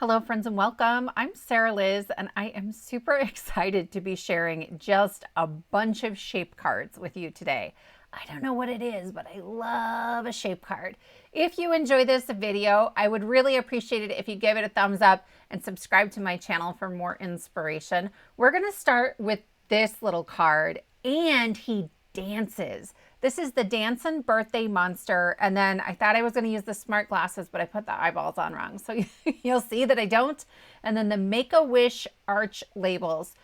Hello friends and welcome. I'm Sarah Liz and I am super excited to be sharing just a bunch of shape cards with you today. I don't know what it is, but I love a shape card. If you enjoy this video, I would really appreciate it if you give it a thumbs up and subscribe to my channel for more inspiration. We're going to start with this little card, and he dances. This is the Dancin birthday monster, and then I thought I was going to use the smart glasses, but I put the eyeballs on wrong, so you'll see that I don't. And then the Make-A-Wish arch labels.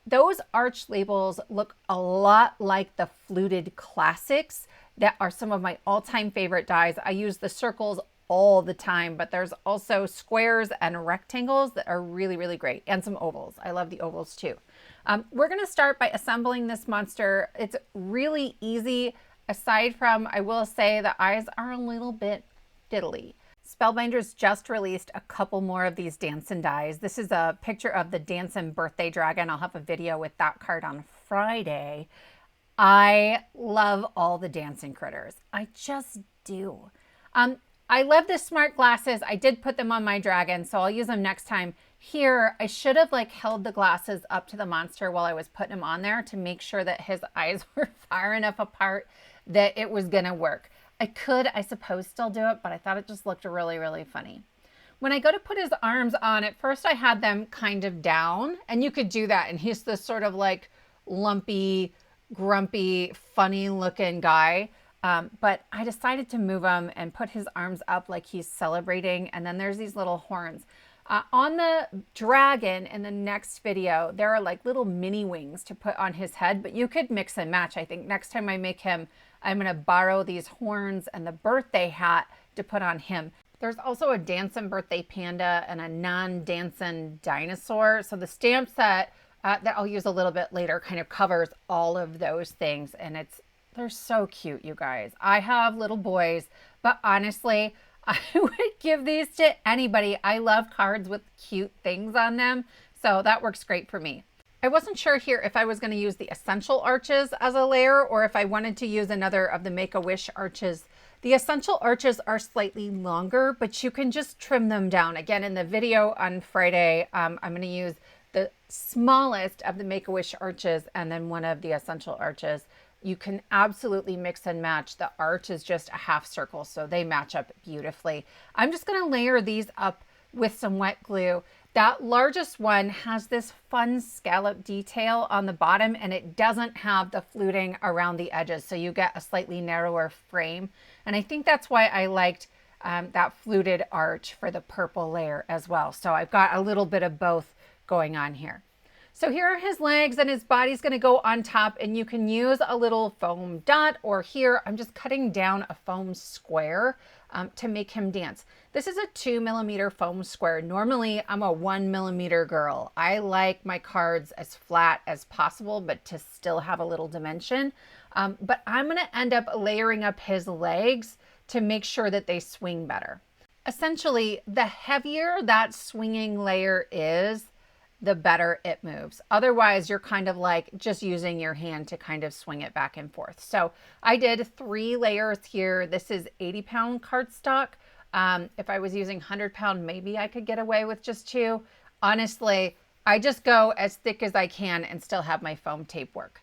Those arch labels look a lot like the Fluted classics that are some of my all-time favorite dies. I use the circles all the time, but there's also squares and rectangles that are really, really great, and some ovals. I love the ovals too. We're going to start by assembling this monster. It's really easy, aside from, I will say, the eyes are a little bit diddly. Spellbinders just released a couple more of these Dancin dies. This is a picture of the Dancin birthday dragon. I'll have a video with that card on Friday. I love all the Dancin critters. I just do. I love the smart glasses. I did put them on my dragon, so I'll use them next time. Here, I should have held the glasses up to the monster while I was putting him on there to make sure that his eyes were far enough apart that it was gonna work. I could, I suppose, still do it, but I thought it just looked really, really funny. When I go to put his arms on, at first I had them kind of down, and you could do that, and he's this sort of lumpy, grumpy, funny looking guy. But I decided to move him and put his arms up like he's celebrating, and then there's these little horns. On the dragon in the next video, there are little mini wings to put on his head, but you could mix and match. I think next time I make him, I'm going to borrow these horns and the birthday hat to put on him. There's also a Dancin birthday panda and a non-Dancin dinosaur. So the stamp set that I'll use a little bit later kind of covers all of those things, and they're so cute, you guys. I have little boys, but honestly, I would give these to anybody. I love cards with cute things on them, so that works great for me. I wasn't sure here if I was going to use the Essential Arches as a layer or if I wanted to use another of the Make-A-Wish arches. The Essential Arches are slightly longer, but you can just trim them down. Again, in the video on Friday, I'm going to use the smallest of the Make-A-Wish arches and then one of the Essential Arches. You can absolutely mix and match. The arch is just a half circle, so they match up beautifully. I'm just going to layer these up with some wet glue. That largest one has this fun scallop detail on the bottom, and it doesn't have the fluting around the edges, so you get a slightly narrower frame. And I think that's why I liked that fluted arch for the purple layer as well. So I've got a little bit of both going on here. So here are his legs, and his body's going to go on top, and you can use a little foam dot, or here I'm just cutting down a foam square to make him dance. This is a 2mm foam square. Normally I'm a 1mm girl. I like my cards as flat as possible, but to still have a little dimension. But I'm going to end up layering up his legs to make sure that they swing better. Essentially, the heavier that swinging layer is, the better it moves. Otherwise, you're kind of just using your hand to kind of swing it back and forth. So I did 3 layers here. This is 80-pound cardstock. If I was using 100-pound, maybe I could get away with just 2. Honestly, I just go as thick as I can and still have my foam tape work.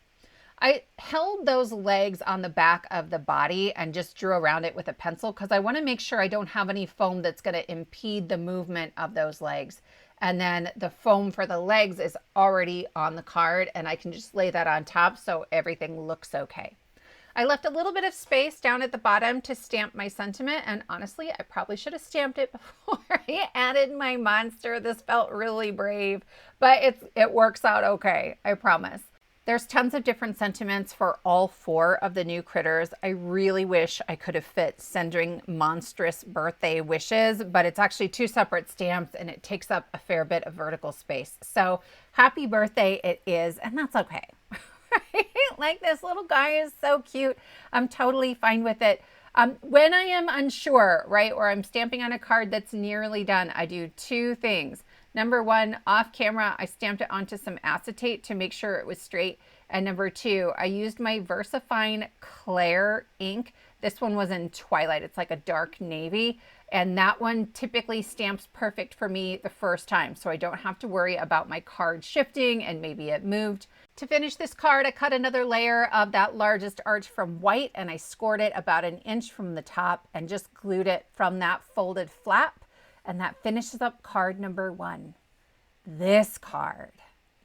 I held those legs on the back of the body and just drew around it with a pencil because I want to make sure I don't have any foam that's going to impede the movement of those legs. And then the foam for the legs is already on the card, and I can just lay that on top so everything looks okay. I left a little bit of space down at the bottom to stamp my sentiment, and honestly, I probably should have stamped it before I added my monster. This felt really brave, but it works out okay, I promise. There's tons of different sentiments for all 4 of the new critters. I really wish I could have fit sending monstrous birthday wishes, but it's actually 2 separate stamps and it takes up a fair bit of vertical space. So happy birthday it is, and that's okay. This little guy is so cute. I'm totally fine with it. When I am unsure, or I'm stamping on a card that's nearly done, I do 2 things. Number 1, off camera, I stamped it onto some acetate to make sure it was straight. And number 2, I used my VersaFine Clair ink. This one was in Twilight. It's like a dark navy. And that one typically stamps perfect for me the first time, so I don't have to worry about my card shifting and maybe it moved. To finish this card, I cut another layer of that largest arch from white and I scored it about 1 inch from the top and just glued it from that folded flap. And that finishes up card number 1. This card,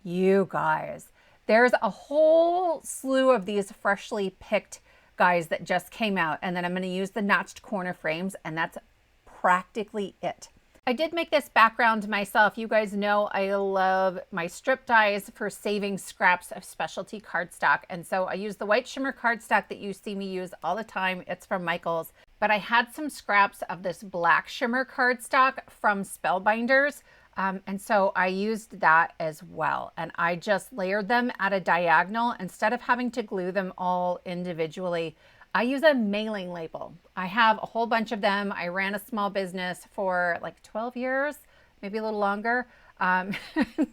you guys, there's a whole slew of these freshly picked guys that just came out. And then I'm going to use the notched corner frames, and that's practically it. I did make this background myself. You guys know I love my strip dies for saving scraps of specialty cardstock. And so I use the white shimmer cardstock that you see me use all the time. It's from Michaels. But I had some scraps of this black shimmer cardstock from Spellbinders. And so I used that as well. And I just layered them at a diagonal. Instead of having to glue them all individually, I use a mailing label. I have a whole bunch of them. I ran a small business for like 12 years, maybe a little longer.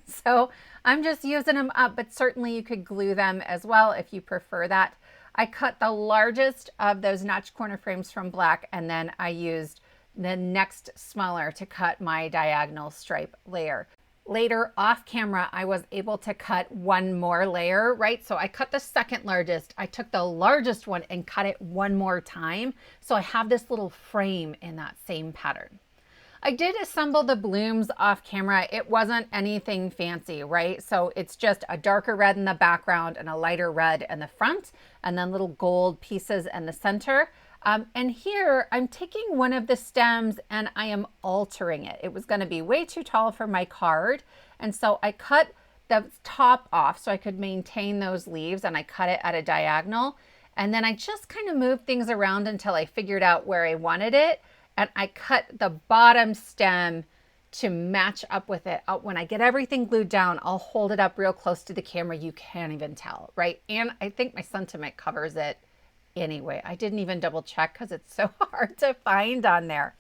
So I'm just using them up, but certainly you could glue them as well if you prefer that. I cut the largest of those notch corner frames from black, and then I used the next smaller to cut my diagonal stripe layer. Later off camera, I was able to cut one more layer, right? So I cut the second largest. I took the largest one and cut it one more time. So I have this little frame in that same pattern. I did assemble the blooms off camera. It wasn't anything fancy, right? So it's just a darker red in the background and a lighter red in the front, and then little gold pieces in the center. And here I'm taking one of the stems and I am altering it. It was going to be way too tall for my card. And so I cut the top off so I could maintain those leaves, and I cut it at a diagonal. And then I just kind of moved things around until I figured out where I wanted it. And I cut the bottom stem to match up with it. When I get everything glued down, I'll hold it up real close to the camera. You can't even tell, right? And I think my sentiment covers it anyway. I didn't even double check because it's so hard to find on there.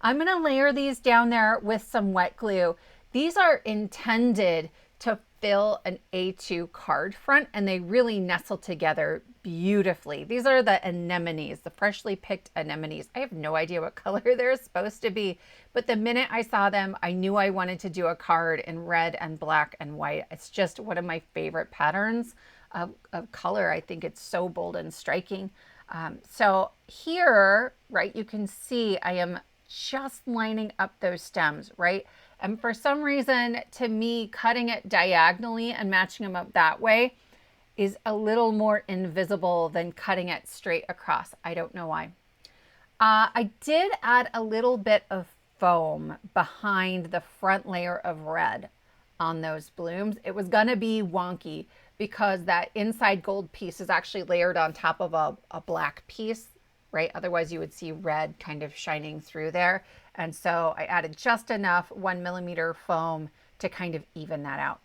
I'm going to layer these down there with some wet glue. These are intended to fill an A2 card front, and they really nestle together beautifully. These are the anemones, the freshly picked anemones. I have no idea what color they're supposed to be, but the minute I saw them, I knew I wanted to do a card in red and black and white. It's just one of my favorite patterns of color. I think it's so bold and striking. So here, right, you can see I am just lining up those stems, right? And for some reason, to me, cutting it diagonally and matching them up that way is a little more invisible than cutting it straight across. I don't know why. I did add a little bit of foam behind the front layer of red on those blooms. It was gonna be wonky because that inside gold piece is actually layered on top of a black piece, right? Otherwise you would see red kind of shining through there. And so I added just enough 1mm foam to kind of even that out.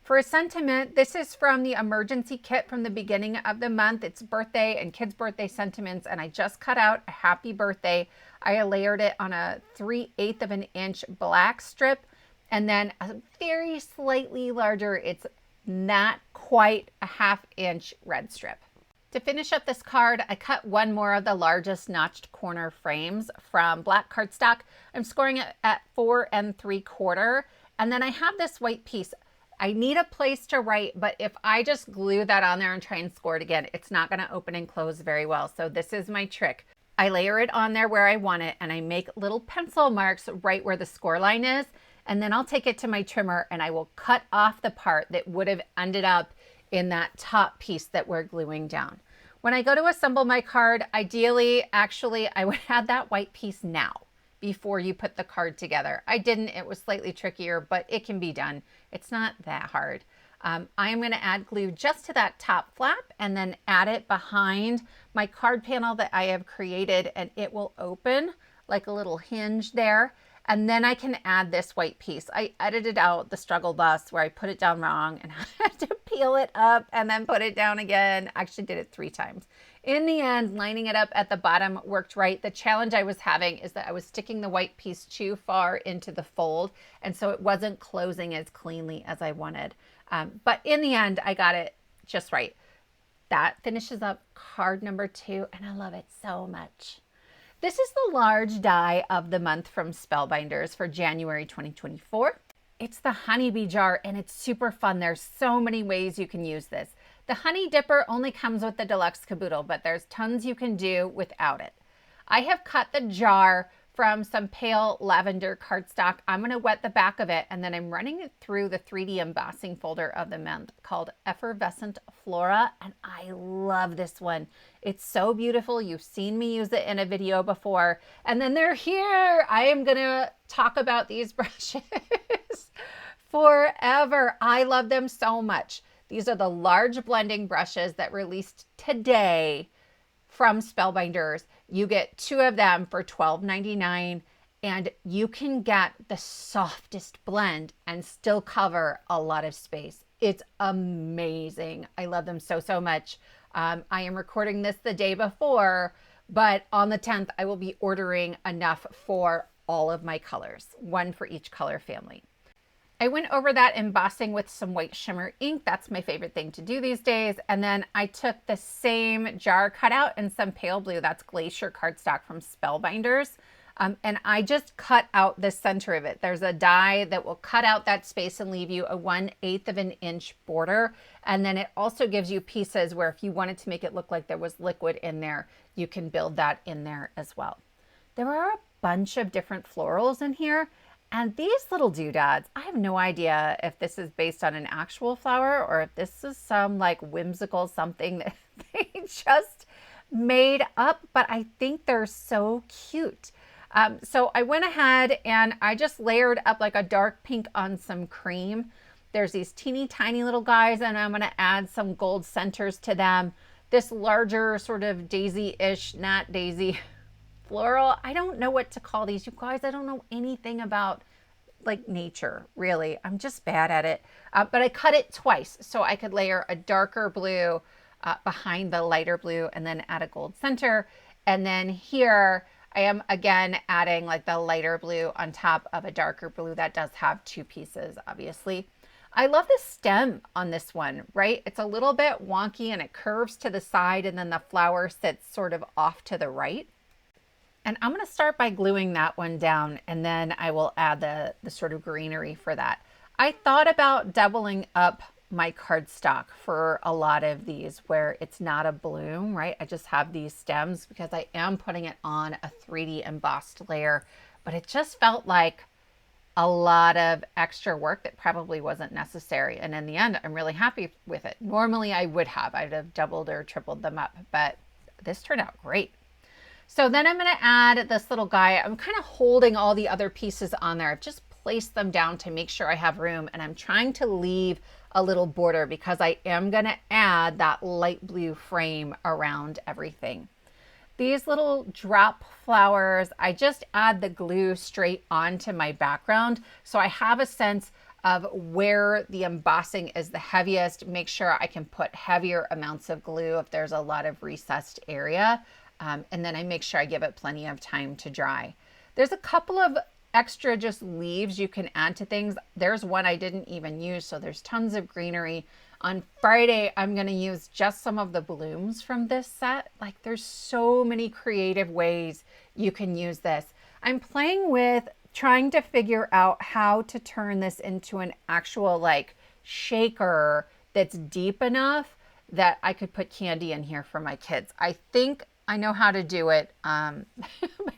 For a sentiment, this is from the emergency kit from the beginning of the month. It's birthday and kids' birthday sentiments, and I just cut out a happy birthday. I layered it on a 3/8 of an inch black strip, and then a very slightly larger, it's not quite a 1/2 inch red strip. To finish up this card, I cut one more of the largest notched corner frames from black cardstock. I'm scoring it at 4 3/4. And then I have this white piece. I need a place to write, but if I just glue that on there and try and score it again, it's not going to open and close very well. So this is my trick. I layer it on there where I want it, and I make little pencil marks right where the score line is. And then I'll take it to my trimmer and I will cut off the part that would have ended up in that top piece that we're gluing down. When I go to assemble my card, ideally, actually, I would add that white piece now before you put the card together. I didn't, it was slightly trickier, but it can be done. It's not that hard. I am going to add glue just to that top flap and then add it behind my card panel that I have created, and it will open like a little hinge there. And then I can add this white piece. I edited out the struggle bus where I put it down wrong and I had to peel it up and then put it down again. Actually did it 3 times. In the end, lining it up at the bottom worked right. The challenge I was having is that I was sticking the white piece too far into the fold, and so it wasn't closing as cleanly as I wanted. But in the end, I got it just right. That finishes up card number 2, and I love it so much. This is the large die of the month from Spellbinders for January 2024. It's the honeybee jar, and it's super fun. There's so many ways you can use this. The honey dipper only comes with the deluxe caboodle, but there's tons you can do without it. I have cut the jar from some pale lavender cardstock. I'm going to wet the back of it, and then I'm running it through the 3D embossing folder of the month called Effervescent Flora, and I love this one. It's so beautiful. You've seen me use it in a video before, and then they're here. I am going to talk about these brushes forever. I love them so much. These are the large blending brushes that released today from Spellbinders. You get 2 of them for $12.99, and you can get the softest blend and still cover a lot of space. It's amazing. I love them so, so much. I am recording this the day before, but on the 10th, I will be ordering enough for all of my colors, 1 for each color family. I went over that embossing with some white shimmer ink. That's my favorite thing to do these days. And then I took the same jar cutout and some pale blue. That's Glacier Cardstock from Spellbinders. And I just cut out the center of it. There's a die that will cut out that space and leave you a 1/8 of an inch border. And then it also gives you pieces where if you wanted to make it look like there was liquid in there, you can build that in there as well. There are a bunch of different florals in here. And these little doodads, I have no idea if this is based on an actual flower or if this is some like whimsical something that they just made up, but I think they're so cute. So I went ahead and I just layered up like a dark pink on some cream. There's these teeny tiny little guys, and I'm going to add some gold centers to them. This larger sort of daisy-ish, not daisy, floral. I don't know what to call these, you guys. I don't know anything about like nature, really. I'm just bad at it. But I cut it twice so I could layer a darker blue behind the lighter blue and then add a gold center. And then here I am again adding like the lighter blue on top of a darker blue that does have 2 pieces, obviously. I love the stem on this one, right? It's a little bit wonky and it curves to the side, and then the flower sits sort of off to the right. And I'm going to start by gluing that one down, and then I will add the sort of greenery for that. I thought about doubling up my cardstock for a lot of these where it's not a bloom, right? I just have these stems because I am putting it on a 3D embossed layer, but it just felt like a lot of extra work that probably wasn't necessary. And in the end, I'm really happy with it. Normally I'd have doubled or tripled them up, but this turned out great. So then I'm going to add this little guy. I'm kind of holding all the other pieces on there. I've just placed them down to make sure I have room, and I'm trying to leave a little border because I am going to add that light blue frame around everything. These little drop flowers, I just add the glue straight onto my background so I have a sense of where the embossing is the heaviest. Make sure I can put heavier amounts of glue if there's a lot of recessed area. And then I make sure I give it plenty of time to dry. There's a couple of extra just leaves you can add to things. There's one I didn't even use, so there's tons of greenery. On Friday, I'm going to use just some of the blooms from this set. Like, there's so many creative ways you can use this. I'm playing with trying to figure out how to turn this into an actual like shaker that's deep enough that I could put candy in here for my kids. I think I know how to do it, but I'm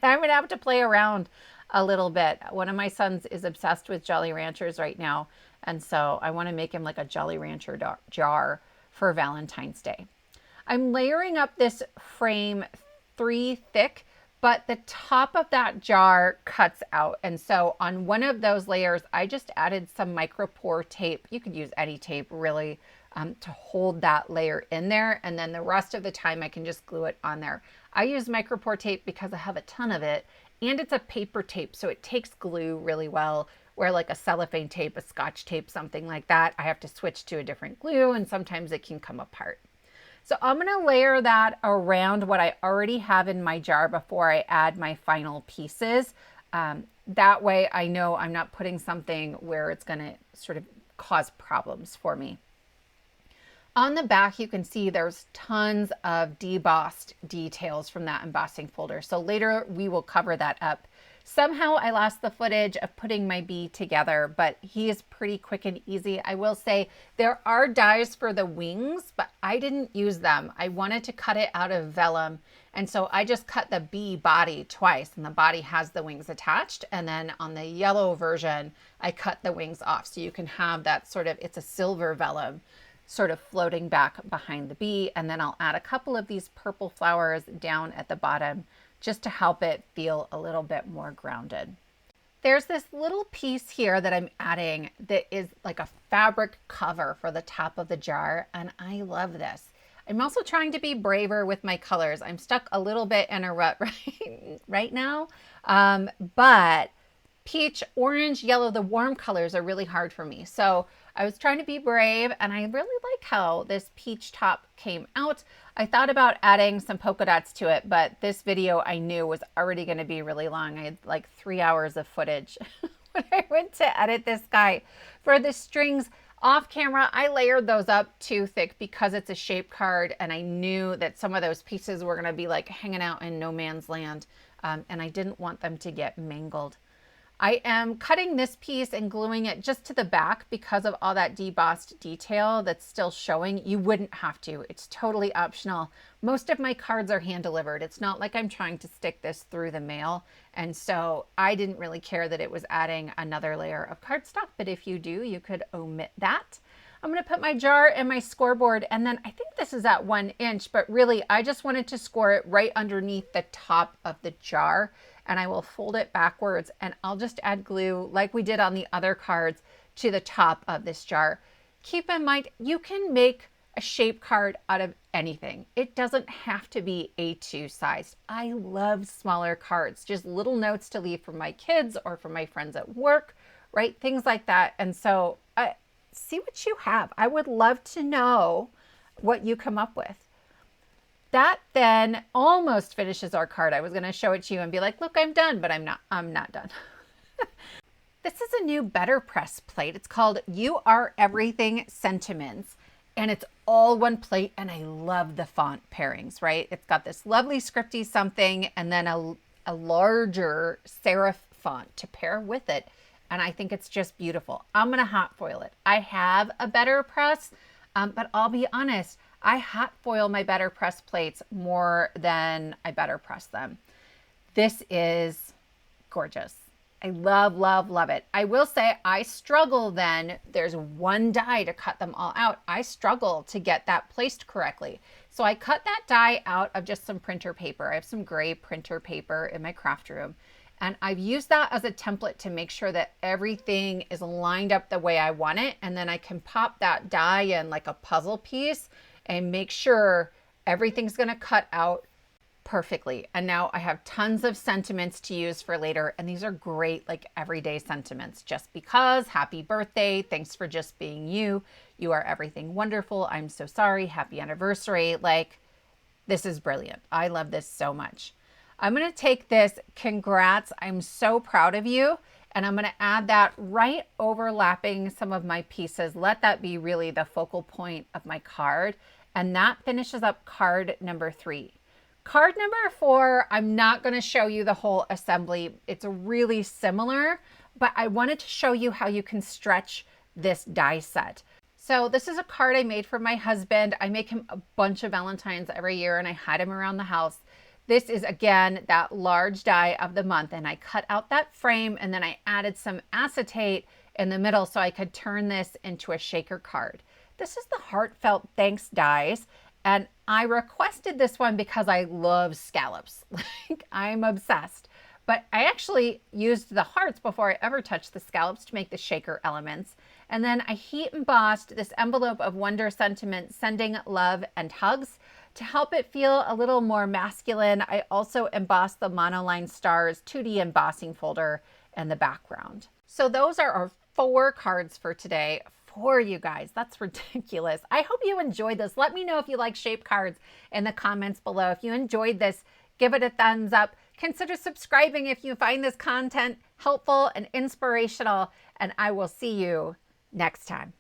going to have to play around a little bit. One of my sons is obsessed with Jolly Ranchers right now, and so I want to make him like a Jolly Rancher jar for Valentine's Day. I'm layering up this frame 3 thick, but the top of that jar cuts out, and so on one of those layers, I just added some Micropore tape. You could use any tape, really. To hold that layer in there, and then the rest of the time I can just glue it on there. I use Micropore tape because I have a ton of it, and it's a paper tape, so it takes glue really well, where like a cellophane tape, a scotch tape, something like that, I have to switch to a different glue, and sometimes it can come apart. So I'm going to layer that around what I already have in my jar before I add my final pieces. That way I know I'm not putting something where it's going to sort of cause problems for me. On the back, you can see there's tons of debossed details from that embossing folder. So later we will cover that up. Somehow I lost the footage of putting my bee together, but he is pretty quick and easy. I will say there are dies for the wings, but I didn't use them. I wanted to cut it out of vellum. And so I just cut the bee body twice, and the body has the wings attached. And then on the yellow version, I cut the wings off. So you can have that sort of, it's a silver vellum sort of floating back behind the bee. And then I'll add a couple of these purple flowers down at the bottom just to help it feel a little bit more grounded. There's this little piece here that I'm adding that is like a fabric cover for the top of the jar, and I love this. I'm also trying to be braver with my colors. I'm stuck a little bit in a rut right now, but peach, orange, yellow, the warm colors are really hard for me. So I was trying to be brave, and I really like how this peach top came out. I thought about adding some polka dots to it, but this video I knew was already going to be really long. I had like 3 hours of footage when I went to edit this guy. For the strings off camera, I layered those up too thick because it's a shape card, and I knew that some of those pieces were going to be like hanging out in no man's land, and I didn't want them to get mangled. I am cutting this piece and gluing it just to the back because of all that debossed detail that's still showing. You wouldn't have to. It's totally optional. Most of my cards are hand delivered. It's not like I'm trying to stick this through the mail. And so I didn't really care that it was adding another layer of cardstock, but if you do, you could omit that. I'm going to put my jar and my scoreboard, and then I think this is at 1 inch, but really I just wanted to score it right underneath the top of the jar. And I will fold it backwards, and I'll just add glue like we did on the other cards to the top of this jar. Keep in mind, you can make a shape card out of anything. It doesn't have to be A2 sized. I love smaller cards, just little notes to leave for my kids or for my friends at work, right? Things like that. And so see what you have. I would love to know what you come up with. That then almost finishes our card. I was going to show it to you and be like, look, I'm done, but I'm not done. This is a new Better Press plate. It's called You Are Everything Sentiments, and it's all one plate, and I love the font pairings, right? It's got this lovely scripty something and then a larger serif font to pair with it, and I think it's just beautiful. I'm going to hot foil it. I have a Better Press, but I'll be honest, I hot foil my Better Press plates more than I Better Press them. This is gorgeous. I love, love, love it. I will say I struggle then. There's one die to cut them all out. I struggle to get that placed correctly. So I cut that die out of just some printer paper. I have some gray printer paper in my craft room. And I've used that as a template to make sure that everything is lined up the way I want it. And then I can pop that die in like a puzzle piece and make sure everything's going to cut out perfectly. And now I have tons of sentiments to use for later. And these are great, like everyday sentiments. Just because, happy birthday, thanks for just being you. You are everything wonderful. I'm so sorry. Happy anniversary. Like, this is brilliant. I love this so much. I'm going to take this congrats. I'm so proud of you. And I'm going to add that right overlapping some of my pieces. Let that be really the focal point of my card. And that finishes up card number 3. Card number 4, I'm not going to show you the whole assembly. It's really similar, but I wanted to show you how you can stretch this die set. So this is a card I made for my husband. I make him a bunch of Valentines every year, and I hide him around the house. This is, again, that large die of the month, and I cut out that frame, and then I added some acetate in the middle so I could turn this into a shaker card. This is the Heartfelt Thanks dies, and I requested this one because I love scallops. Like, I'm obsessed. But I actually used the hearts before I ever touched the scallops to make the shaker elements. And then I heat embossed this envelope of Wonder Sentiment, Sending Love and Hugs. To help it feel a little more masculine, I also embossed the monoline stars 2D embossing folder in the background. So those are our 4 cards for today. For you guys, that's ridiculous. I hope you enjoyed this. Let me know if you like shape cards in the comments below. If you enjoyed this, give it a thumbs up. Consider subscribing if you find this content helpful and inspirational, and I will see you next time.